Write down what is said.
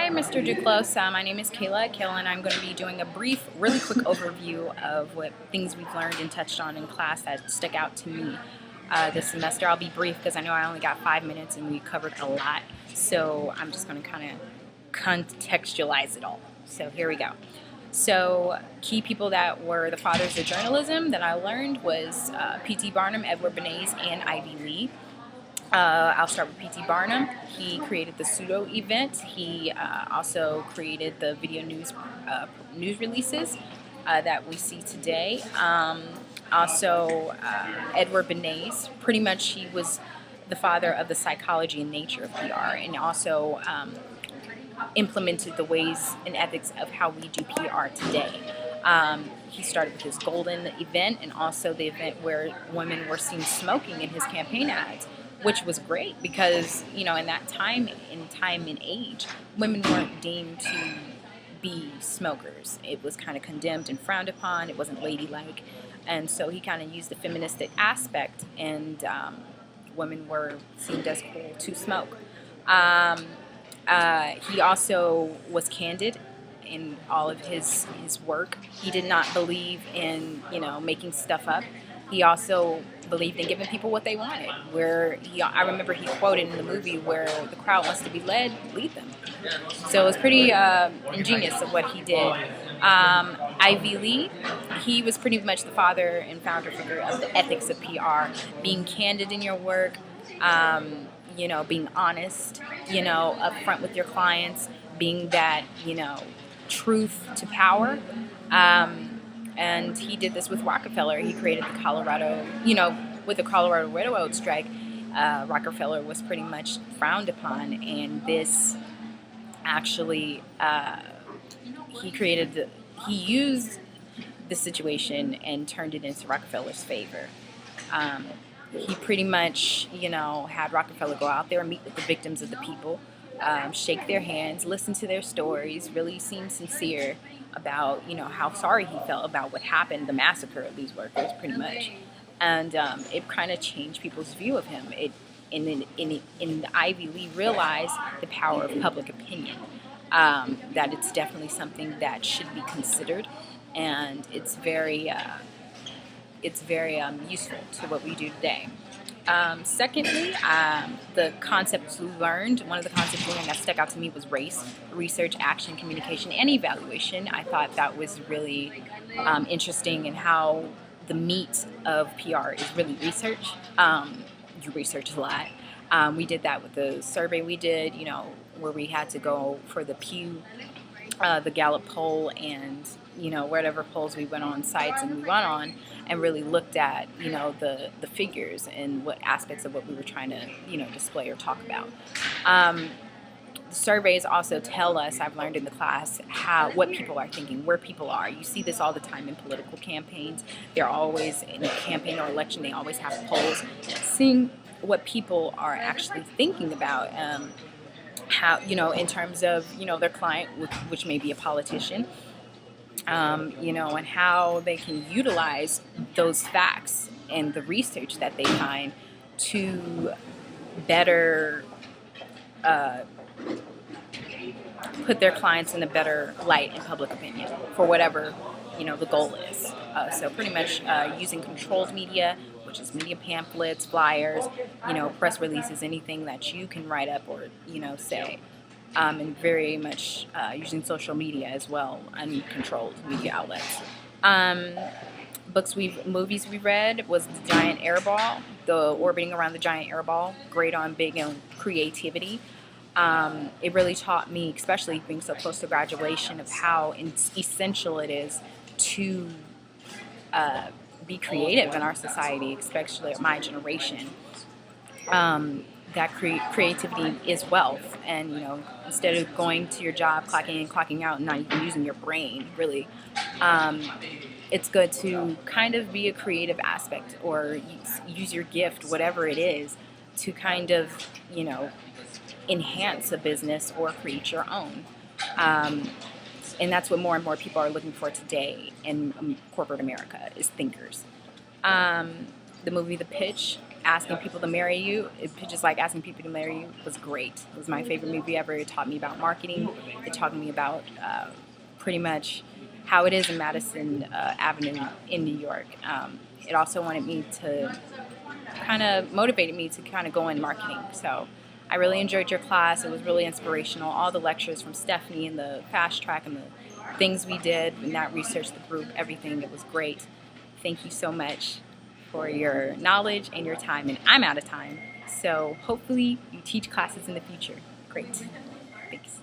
Hi, Mr. Duclos. My name is Kayla, and I'm going to be doing a brief, really quick overview of what things we've learned and touched on in class that stuck out to me this semester. I'll be brief because I know I only got 5 minutes and we covered a lot, so I'm just going to kind of contextualize it all. So here we go. So key people that were the fathers of journalism that I learned was P.T. Barnum, Edward Bernays, and Ivy Lee. I'll start with P.T. Barnum. He created the pseudo event. He also created the video news releases that we see today. Also, Edward Bernays, pretty much he was the father of the psychology and nature of PR, and also implemented the ways and ethics of how we do PR today. He started with his golden event and also the event where women were seen smoking in his campaign ads, which was great because, you know, in that time and age, women weren't deemed to be smokers. It was kind of condemned and frowned upon. It wasn't ladylike. And so he kind of used the feministic aspect, and women were seen as cool to smoke. He also was candid in all of his work. He did not believe in, making stuff up. He also believed in giving people what they wanted. I remember he quoted in the movie where the crowd wants to be led, lead them. So it was pretty ingenious of what he did. Ivy Lee, he was pretty much the father and founder figure of the ethics of PR, being candid in your work, being honest, upfront with your clients, being that, truth to power. And he did this with Rockefeller. He created the Colorado, with the Colorado Railroad strike, Rockefeller was pretty much frowned upon. And this actually, he used the situation and turned it into Rockefeller's favor. He pretty much, had Rockefeller go out there and meet with the victims of the people, shake their hands, listen to their stories, really seem sincere about, how sorry he felt about what happened, the massacre of these workers, pretty much. And it kind of changed people's view of him. In the Ivy Lee realized the power of public opinion, that it's definitely something that should be considered, and it's very useful to what we do today. Secondly, the concepts we learned, one of the concepts we learned that stuck out to me was race, research, action, communication, and evaluation. I thought that was really interesting in how the meat of PR is really research. You research a lot. We did that with the survey we did, where we had to go for the Pew, the Gallup poll, and whatever polls we went on, sites and we went on, and really looked at the figures and what aspects of what we were trying to display or talk about. The surveys also tell us, I've learned in the class, what people are thinking, where people are. You see this all the time in political campaigns. They're always in a campaign or election. They always have polls, seeing what people are actually thinking about. How in terms of their client, which may be a politician. And how they can utilize those facts and the research that they find to better put their clients in a better light in public opinion for whatever the goal is. So pretty much using controlled media, which is media pamphlets, flyers, press releases, anything that you can write up or say. And very much using social media as well, uncontrolled media outlets. Movies we read was The Giant Airball, the orbiting around the giant airball, great on big on creativity. It really taught me, especially being so close to graduation, of how essential it is to be creative in our society, especially my generation. That creativity is wealth, and instead of going to your job, clocking in, clocking out, and not even using your brain, really, it's good to kind of be a creative aspect or use your gift, whatever it is, to kind of enhance a business or create your own. And that's what more and more people are looking for today in corporate America, is thinkers. The movie The Pitch, asking people to marry you, just like asking people to marry you, was great. It was my favorite movie ever. It taught me about marketing. It taught me about pretty much how it is in Madison Avenue in New York. It also wanted me to kind of motivated me to kind of go in marketing. So I really enjoyed your class. It was really inspirational. All the lectures from Stephanie and the fast track and the things we did and that research, the group, everything, it was great. Thank you so much for your knowledge and your time. And I'm out of time. So hopefully you teach classes in the future. Great. Thanks.